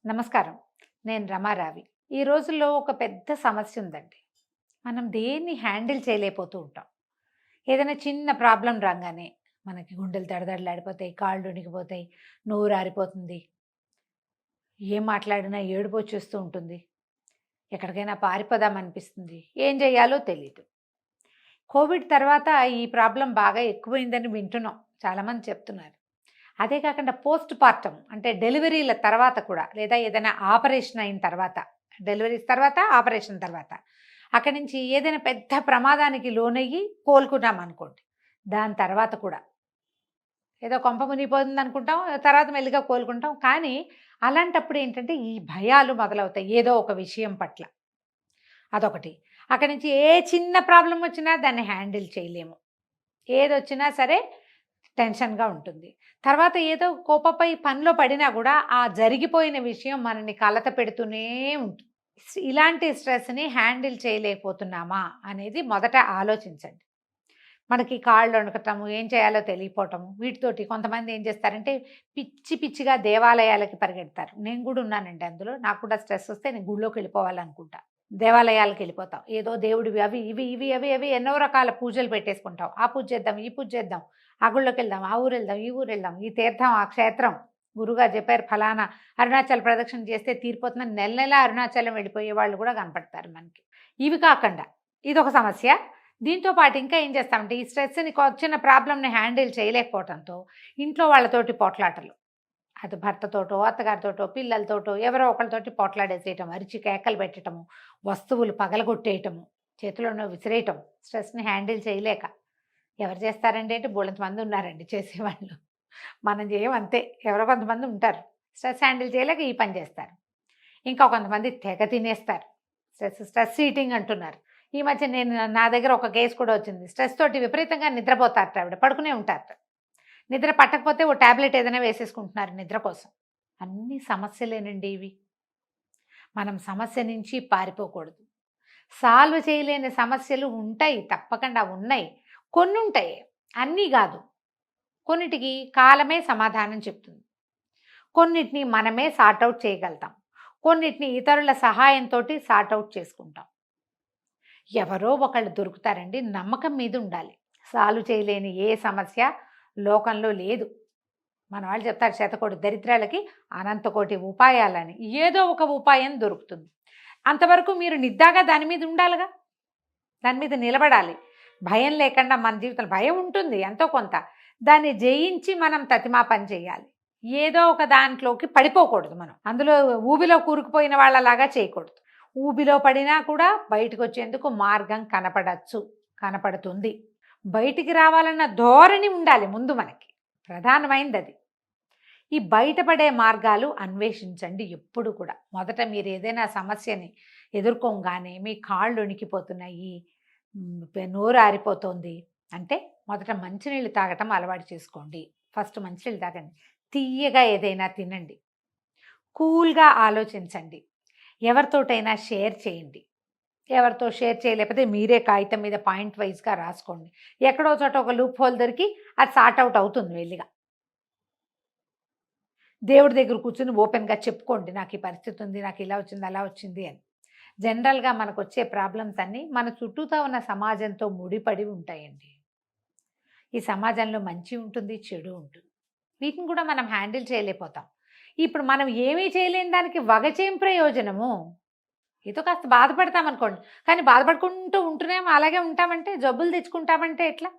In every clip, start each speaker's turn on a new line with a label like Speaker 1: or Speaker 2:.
Speaker 1: నమస్కారం. నేను రమారావి. ఈ రోజుల్లో ఒక పెద్ద సమస్య ఉందండి. మనం దేన్ని హ్యాండిల్ చేయలేకపోతూ ఉంటాం. ఏదైనా చిన్న ప్రాబ్లమ్ రాంగానే మనకి గుండెలు దడదడలాడిపోతాయి, కాళ్ళు వణికిపోతాయి, నోరారిపోతుంది. ఏం మాట్లాడినా ఏడుపొచ్చేస్తూ ఉంటుంది. ఎక్కడికైనా పారిపోదామనిపిస్తుంది. ఏం చేయాలో తెలీదు. కోవిడ్ తర్వాత ఈ ప్రాబ్లమ్ బాగా ఎక్కువైందని వింటున్నాం. చాలామంది చెప్తున్నారు. అదే కాకుండా పోస్ట్ పార్టమ్ అంటే డెలివరీల తర్వాత కూడా లేదా ఏదైనా ఆపరేషన్ అయిన తర్వాత, డెలివరీస్ తర్వాత ఆపరేషన్ తర్వాత అక్కడి నుంచి ఏదైనా పెద్ద ప్రమాదానికి లోనయ్యి కోలుకున్నాం అనుకోండి, దాని తర్వాత కూడా ఏదో కొంప మునిగిపోతుంది అనుకుంటాం, తర్వాత మెల్లిగా కోలుకుంటాం. కానీ అలాంటప్పుడు ఏంటంటే ఈ భయాలు మొదలవుతాయి ఏదో ఒక విషయం పట్ల. అదొకటి. అక్కడి నుంచి ఏ చిన్న ప్రాబ్లం వచ్చినా దాన్ని హ్యాండిల్ చేయలేము. ఏదొచ్చినా సరే టెన్షన్‌గా ఉంటుంది. తర్వాత ఏదో కోపపై పనిలో పడినా గూడా, ఆ జరిగిపోయిన విషయం మనల్ని కలత పెడుతూనే ఉంటుంది. ఇలాంటి స్ట్రెస్‌ని హ్యాండిల్ చేయలేకపోతున్నామా అనేది మొదట ఆలోచించండి. మనకి కాళ్ళు వణకటము, ఏం చేయాలో తెలియపోవటము, వీటితోటి కొంతమంది ఏం చేస్తారంటే పిచ్చి పిచ్చిగా దేవాలయాలకి పరిగెడతారు. నేను కూడా ఉన్నానండి అందులో. నాకు కూడా స్ట్రెస్ వస్తే నేను గుడిలోకెళ్ళిపోవాలనుకుంటా. దేవాలయాలకెళ్ళిపోతాం. ఏదో దేవుడివి అవి, ఇవి, ఇవి, అవి, అవి ఎన్నో రకాల పూజలు పెట్టేసుకుంటాం. ఆ పూజ చేద్దాం, ఈ పూజ చేద్దాం, ఆ గుళ్ళోకెళ్దాం, ఆ ఊరెళ్దాం, ఈ ఊరెళ్దాం, ఈ తీర్థం, ఆ క్షేత్రం. గురువుగారు చెప్పారు ఫలానా అరుణాచల్ ప్రదక్షిణ చేస్తే తీరిపోతుందని నెల నెల అరుణాచలం వెళ్ళిపోయే వాళ్ళు కూడా కనపడతారు మనకి. ఇవి కాకుండా ఇదొక సమస్య. దీంతో పాటు ఇంకా ఏం చేస్తామంటే ఈ స్ట్రెస్‌ని చిన్న ప్రాబ్లమ్‌ని హ్యాండిల్ చేయలేకపోవటంతో ఇంట్లో వాళ్ళతోటి పోట్లాటలు. అది భర్తతోటో, అత్తగారితోటో, పిల్లలతోటో ఎవరో ఒకళ్ళతోటి పోట్లాడేసేయటం, అరిచి కేకలు పెట్టటము, వస్తువులు పగలగొట్టేయటము, చేతిలోనో విసిరేయటం, స్ట్రెస్‌ని హ్యాండిల్ చేయలేక. ఎవరు చేస్తారండి అంటే బోలెంతమంది ఉన్నారండి చేసేవాళ్ళు. మనం చేయం అంతే. ఎవరో కొంతమంది ఉంటారు. స్ట్రెస్ హ్యాండిల్ చేయలేక ఈ పని చేస్తారు. ఇంకా కొంతమంది తెగ తినేస్తారు. స్ట్రెస్ ఈటింగ్ అంటున్నారు. ఈ మధ్య నా దగ్గర ఒక కేస్ కూడా వచ్చింది. స్ట్రెస్ తోటి విపరీతంగా నిద్రపోతారట ఆవిడ. పడుకునే ఉంటారట. నిద్ర పట్టకపోతే ఓ టాబ్లెట్ ఏదైనా వేసేసుకుంటున్నారు నిద్ర కోసం. అన్ని సమస్యలేనండి ఇవి. మనం సమస్య నుంచి పారిపోకూడదు. సాల్వ్ చేయలేని సమస్యలు ఉంటాయి, తప్పకుండా ఉన్నాయి. కొన్నుంటాయి, అన్నీ కాదు. కొన్నిటికి కాలమే సమాధానం చెప్తుంది. కొన్నిటిని మనమే సార్ట్అవుట్ చేయగలుగుతాం. కొన్నిటిని ఇతరుల సహాయంతోటి సార్ట్అవుట్ చేసుకుంటాం. ఎవరో ఒకళ్ళు దొరుకుతారండి. నమ్మకం మీద ఉండాలి. సాల్వ్ చేయలేని ఏ సమస్య లోకంలో లేదు. మన వాళ్ళు చెప్తారు శతకోటి దరిద్రాలకి అనంతకోటి ఉపాయాలని. ఏదో ఒక ఉపాయం దొరుకుతుంది. అంతవరకు మీరు నిద్దాగా దాని మీద ఉండాలిగా. దాని మీద నిలబడాలి. భయం లేకుండా మన జీవితంలో భయం ఉంటుంది ఎంతో కొంత. దాన్ని జయించి మనం తతిమా పని చేయాలి. ఏదో ఒక దాంట్లోకి పడిపోకూడదు మనం. అందులో ఊబిలో కూరుకుపోయిన వాళ్ళలాగా చేయకూడదు. ఊబిలో పడినా కూడా బయటకు వచ్చేందుకు మార్గం కనపడుతుంది. బయటికి రావాలన్న ధోరణి ఉండాలి ముందు మనకి. ప్రధానమైనది అది. ఈ బయటపడే మార్గాలు అన్వేషించండి ఎప్పుడు కూడా. మొదట మీరు ఏదైనా సమస్యని ఎదుర్కోగానే మీ కాళ్ళు వణికిపోతున్నాయి, నోరు ఆరిపోతుంది అంటే మొదట మంచినీళ్ళు తాగటం అలవాటు చేసుకోండి. ఫస్ట్ మంచినీళ్ళు తాగండి. తియ్యగా ఏదైనా తినండి. కూల్గా ఆలోచించండి. ఎవరితోటైనా షేర్ చేయండి. ఎవరితో షేర్ చేయలేకపోతే మీరే కాగితం మీద పాయింట్ వైజ్గా రాసుకోండి. ఎక్కడో చోట ఒక లూప్ హోల్ దొరికి అది సార్ట్ అవుట్ అవుతుంది వెళ్ళిగా. దేవుడి దగ్గర కూర్చుని ఓపెన్గా చెప్పుకోండి, నాకు ఈ పరిస్థితి ఉంది, నాకు ఇలా వచ్చింది అలా వచ్చింది అని. జనరల్గా మనకు వచ్చే ప్రాబ్లమ్స్ అన్నీ మన చుట్టూతో ఉన్న సమాజంతో ముడిపడి ఉంటాయండి. ఈ సమాజంలో మంచి ఉంటుంది, చెడు ఉంటుంది. వీటిని కూడా మనం హ్యాండిల్ చేయలేకపోతాం. ఇప్పుడు మనం ఏమీ చేయలేని దానికి వగచేం ప్రయోజనము? ఏదో కాస్త బాధపడతామనుకోండి, కానీ బాధపడుకుంటూ ఉంటూనేమో అలాగే ఉంటామంటే, జబ్బులు తెచ్చుకుంటామంటే ఎట్లా?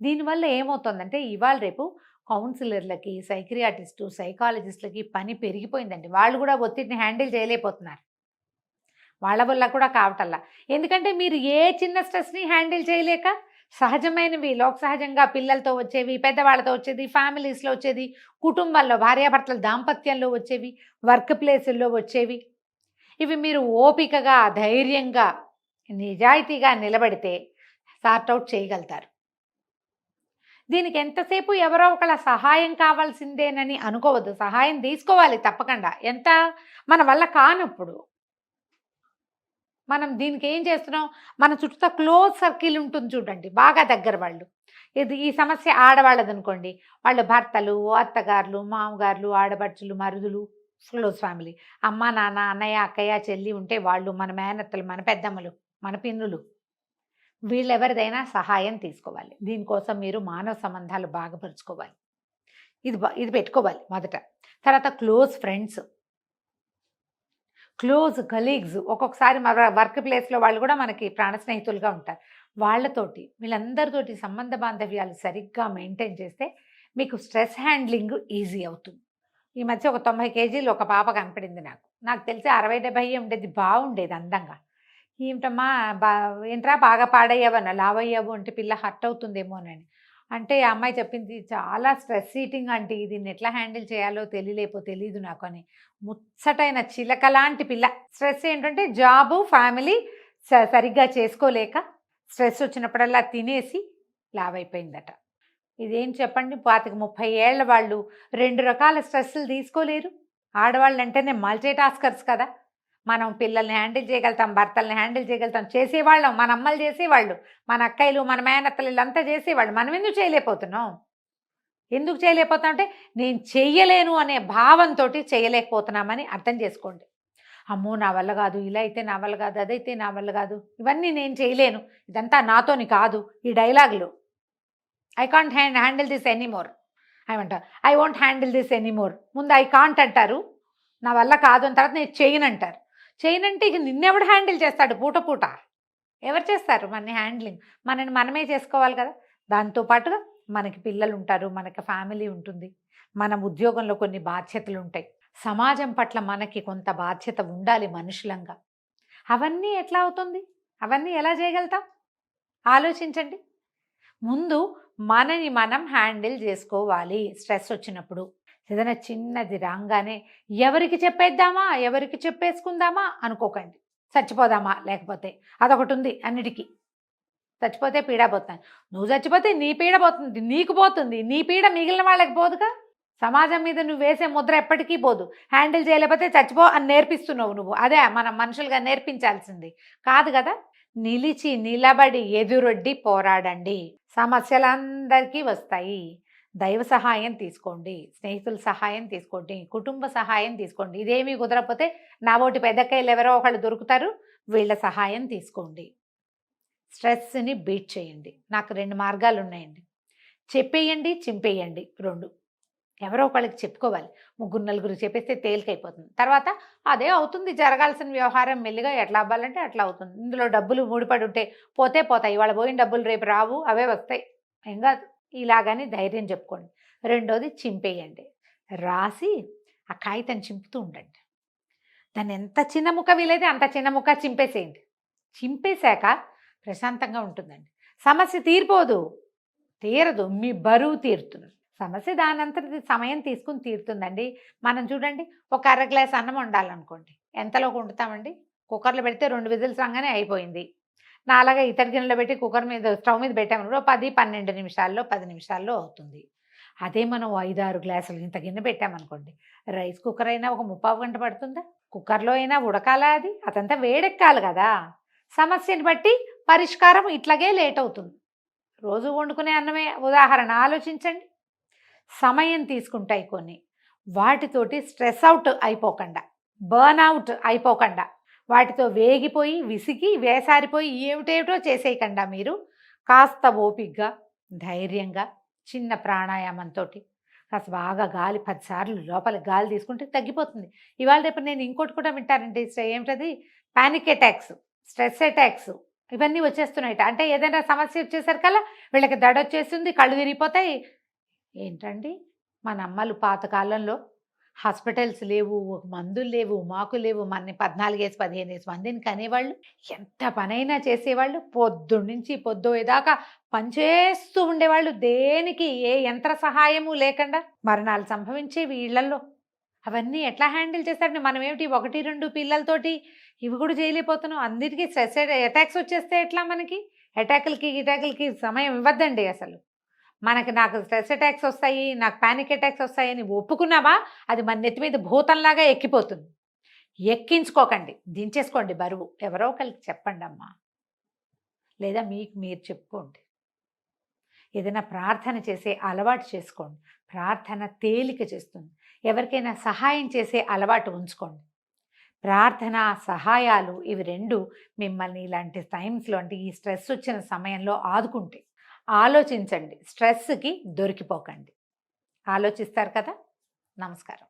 Speaker 1: దీనివల్ల ఏమవుతుందంటే ఇవాళ రేపు కౌన్సిలర్లకి, సైక్రియాటిస్టు, సైకాలజిస్టులకి పని పెరిగిపోయిందండి. వాళ్ళు కూడా ఒత్తిడిని హ్యాండిల్ చేయలేకపోతున్నారు. వాళ్ళ వల్ల కూడా కావటల్లా. ఎందుకంటే మీరు ఏ చిన్న స్ట్రెస్ని హ్యాండిల్ చేయలేక సహజమైనవి, లోక సహజంగా పిల్లలతో వచ్చేవి, పెద్దవాళ్ళతో వచ్చేది, ఫ్యామిలీస్లో వచ్చేది, కుటుంబాల్లో భార్యాభర్తల దాంపత్యంలో వచ్చేవి, వర్క్ ప్లేసుల్లో వచ్చేవి, ఇవి మీరు ఓపికగా, ధైర్యంగా, నిజాయితీగా నిలబడితే సార్ట్అవుట్ చేయగలుగుతారు. దీనికి ఎంతసేపు ఎవరో ఒకళ్ళ సహాయం కావాల్సిందేనని అనుకోవద్దు. సహాయం తీసుకోవాలి తప్పకుండా. ఎంత మన వల్ల కానప్పుడు. మనం దీనికి ఏం చేస్తున్నాం, మన చుట్టూ క్లోజ్ సర్కిల్ ఉంటుంది చూడండి, బాగా దగ్గర వాళ్ళు. ఈ సమస్య ఆడవాళ్ళది అనుకోండి, వాళ్ళ భర్తలు, అత్తగారులు, మామగారులు, ఆడపడుచులు, మరుదులు, క్లోజ్ ఫ్యామిలీ. అమ్మ, నాన్న, అన్నయ్య, అక్కయ్య, చెల్లి ఉంటే వాళ్ళు, మన మేనత్తలు, మన పెద్దమ్మలు, మన పిన్నులు, వీళ్ళెవరిదైనా సహాయం తీసుకోవాలి. దీనికోసం మీరు మానవ సంబంధాలు బాగుపరుచుకోవాలి. ఇది పెట్టుకోవాలి మొదట. తర్వాత క్లోజ్ ఫ్రెండ్స్, క్లోజ్ కలీగ్స్, ఒక్కొక్కసారి మన వర్క్ ప్లేస్లో వాళ్ళు కూడా మనకి ప్రాణ స్నేహితులుగా ఉంటారు. వాళ్ళతోటి, వీళ్ళందరితోటి సంబంధ బాంధవ్యాలు సరిగ్గా మెయింటైన్ చేస్తే మీకు స్ట్రెస్ హ్యాండ్లింగ్ ఈజీ అవుతుంది. ఈ మధ్య ఒక 90 కేజీలు ఒక పాప కనపడింది నాకు. నాకు తెలిసి 60-70 ఉండేది, బాగుండేది అందంగా. ఏమిటమ్మా ఏంట్రా బాగా పాడయ్యావన్న, లావయ్యావు అంటే పిల్ల హర్ట్ అవుతుందేమోనని. అంటే ఆ అమ్మాయి చెప్పింది, చాలా స్ట్రెస్ ఈటింగ్ అంటే దీన్ని ఎట్లా హ్యాండిల్ చేయాలో తెలీదు నాకు అని. ముచ్చటైన చిలక లాంటి పిల్ల. స్ట్రెస్ ఏంటంటే జాబు, ఫ్యామిలీ సరిగ్గా చేసుకోలేక స్ట్రెస్ వచ్చినప్పుడల్లా తినేసి లావైపోయిందట. ఇదేం చెప్పండి, 25-30 ఏళ్ల వాళ్ళు 2 రకాల స్ట్రెస్సులు తీసుకోలేరు. ఆడవాళ్ళు అంటేనే మల్టీ టాస్కర్స్ కదా. మనం పిల్లల్ని హ్యాండిల్ చేయగలుగుతాం, భర్తల్ని హ్యాండిల్ చేయగలుగుతాం, చేసేవాళ్ళం, మన అమ్మలు చేసేవాళ్ళు, మన అక్కయ్యలు, మన మేనత్తలు వీళ్ళంతా చేసేవాళ్ళు. మనం ఎందుకు చేయలేకపోతున్నాం? ఎందుకు చేయలేకపోతాం అంటే నేను చెయ్యలేను అనే భావంతో చేయలేకపోతున్నామని అర్థం చేసుకోండి. అమ్మో నా వల్ల కాదు, ఇలా అయితే నా వల్ల కాదు, అదైతే నా వల్ల కాదు, ఇవన్నీ నేను చేయలేను, ఇదంతా నాతోని కాదు, ఈ డైలాగులు. I can't handle this anymore ఏమంటారు, I won't handle this anymore. ముందు ఐ కాంట్ అంటారు, నా వల్ల కాదు అని, తర్వాత నేను చేయను అంటారు. చేయనంటే ఇక నిన్నెవడు హ్యాండిల్ చేస్తాడు? పూట పూట ఎవరు చేస్తారు మన హ్యాండ్లింగ్? మనమే చేసుకోవాలి కదా. దాంతోపాటుగా మనకి పిల్లలు ఉంటారు, మనకి ఫ్యామిలీ ఉంటుంది, మన ఉద్యోగంలో కొన్ని బాధ్యతలు ఉంటాయి, సమాజం పట్ల మనకి కొంత బాధ్యత ఉండాలి మనుషులంగా. అవన్నీ ఎట్లా అవుతుంది? అవన్నీ ఎలా చేయగలుగుతాం? ఆలోచించండి. ముందు మనని మనం హ్యాండిల్ చేసుకోవాలి. స్ట్రెస్ వచ్చినప్పుడు ఏదైనా చిన్నది రాగానే ఎవరికి చెప్పేద్దామా, ఎవరికి చెప్పేసుకుందామా అనుకోకండి. చచ్చిపోదామా, లేకపోతే అదొకటి ఉంది అన్నిటికీ. చచ్చిపోతే పీడ పోతాను, నువ్వు చచ్చిపోతే నీ పీడ పోతుంది, నీకు పోతుంది, నీ పీడ మిగిలిన వాళ్ళకి పోదుగా. సమాజం మీద నువ్వు వేసే ముద్ర ఎప్పటికీ పోదు. హ్యాండిల్ చేయలేకపోతే చచ్చిపో అని నేర్పిస్తున్నావు నువ్వు. అదే మనం మనుషులుగా నేర్పించాల్సింది కాదు కదా. నిలిచి నిలబడి ఎదురొడ్డి పోరాడండి. సమస్యలందరికీ వస్తాయి. దైవ సహాయం తీసుకోండి, స్నేహితుల సహాయం తీసుకోండి, కుటుంబ సహాయం తీసుకోండి. ఇదేమీ కుదరకపోతే నా ఓటి పెద్దక్కయ్యలు ఎవరో ఒకళ్ళు దొరుకుతారు, వీళ్ళ సహాయం తీసుకోండి. స్ట్రెస్ని బీట్ చేయండి. నాకు 2 మార్గాలు ఉన్నాయండి. చెప్పేయండి, చింపేయండి, 2. ఎవరో ఒకళ్ళకి చెప్పుకోవాలి. 3-4 చెప్పేస్తే తేలికైపోతుంది. తర్వాత అదే అవుతుంది, జరగాల్సిన వ్యవహారం మెల్లిగా ఎట్లా అవ్వాలంటే అట్లా అవుతుంది. ఇందులో డబ్బులు ముడిపడి ఉంటే పోతాయి. ఇవాళ పోయిన డబ్బులు రేపు రావు, అవే వస్తాయి, ఏం కాదు, ఇలాగని ధైర్యం చెప్పుకోండి. 2వది చింపేయండి. రాసి ఆ కాగితం చింపుతూ ఉండండి. దాన్ని ఎంత చిన్న ముక్క వీలైతే అంత చిన్న ముక్క చింపేసేయండి. చింపేశాక ప్రశాంతంగా ఉంటుందండి. సమస్య తీరదు, మీ బరువు తీరుతుంది. సమస్య దానంతటి సమయం తీసుకుని తీరుతుందండి. మనం చూడండి, ఒక అర గ్లాస్ అన్నం వండాలనుకోండి, ఎంతలోకి వండుతామండి? కుక్కర్లో పెడితే 2 విజిల్స్ రాగానే అయిపోయింది. నాలాగా ఇతడి గిన్నెలో పెట్టి కుక్కర్ మీద స్టవ్ మీద పెట్టామనుకో 10-12 నిమిషాల్లో 10 నిమిషాల్లో అవుతుంది. అదే మనం 5-6 గ్లాసులు ఇంత గిన్నె పెట్టామనుకోండి, రైస్ కుక్కర్ అయినా ఒక 30 గంట పడుతుందా? కుక్కర్లో అయినా ఉడకాలా? అదంతా వేడెక్కాలి కదా. సమస్యని బట్టి పరిష్కారం ఇట్లాగే లేట్ అవుతుంది. రోజు వండుకునే అన్నమే ఉదాహరణ ఆలోచించండి. సమయం తీసుకుంటాయి కొన్ని. వాటితోటి స్ట్రెస్ అవుట్ అయిపోకుండా, బర్న్అవుట్ అయిపోకుండా, వాటితో వేగిపోయి విసిగి వేసారిపోయి ఏమిటేమిటో చేసేయకుండా మీరు కాస్త ఓపికగా, ధైర్యంగా, చిన్న ప్రాణాయామంతో కాస్త బాగా గాలి 10 సార్లు లోపలికి గాలి తీసుకుంటే తగ్గిపోతుంది. ఇవాళ రేపు నేను ఇంకోటి కూడా వింటానండి, ఏమిటది, పానిక్ అటాక్స్, స్ట్రెస్ అటాక్స్, ఇవన్నీ వచ్చేస్తున్నాయి. అంటే ఏదైనా సమస్య వచ్చేసరికల్లా వీళ్ళకి దడొచ్చేస్తుంది, కళ్ళు తిరిగిపోతాయి. ఏంటండి, మన అమ్మలు పాతకాలంలో హాస్పిటల్స్ లేవు, మందులు లేవు, మాకు లేవు, మన 14-15 మందిని కనేవాళ్ళు, ఎంత పనైనా చేసేవాళ్ళు, పొద్దున్నుంచి పొద్దుదాకా పనిచేస్తూ ఉండేవాళ్ళు, దేనికి ఏ యంత్ర సహాయము లేకుండా. మరణాలు సంభవించేవి ఇళ్లలో. అవన్నీ ఎట్లా హ్యాండిల్ చేస్తారండి? మనం ఏమిటి 1-2 పిల్లలతోటి ఇవి కూడా చేయలేకపోతున్నాం. అన్నిటికీ స్ట్రెస్ అటాక్స్ వచ్చేస్తే ఎట్లా? మనకి అటాకులకి సమయం ఇవ్వద్దండి అసలు. నాకు స్ట్రెస్ అటాక్స్ వస్తాయి, నాకు పానిక్ అటాక్స్ వస్తాయని ఒప్పుకున్నావా, అది మన నెత్తి మీద భూతంలాగా ఎక్కిపోతుంది. ఎక్కించుకోకండి, దించేసుకోండి బరువు. ఎవరో ఒకరికి చెప్పండి అమ్మా, లేదా మీకు మీరు చెప్పుకోండి. ఏదైనా ప్రార్థన చేసే అలవాటు చేసుకోండి. ప్రార్థన తేలిక చేస్తుంది. ఎవరికైనా సహాయం చేసే అలవాటు ఉంచుకోండి. ప్రార్థన, సహాయాలు ఇవి 2 మిమ్మల్ని ఇలాంటి టైమ్స్‌లో అంటే ఈ స్ట్రెస్ వచ్చిన సమయంలో ఆదుకుంటాయి. ఆలోచించండి. స్ట్రెస్‌కి దొరికిపోకండి. ఆలోచిస్తారు కదా! నమస్కారం.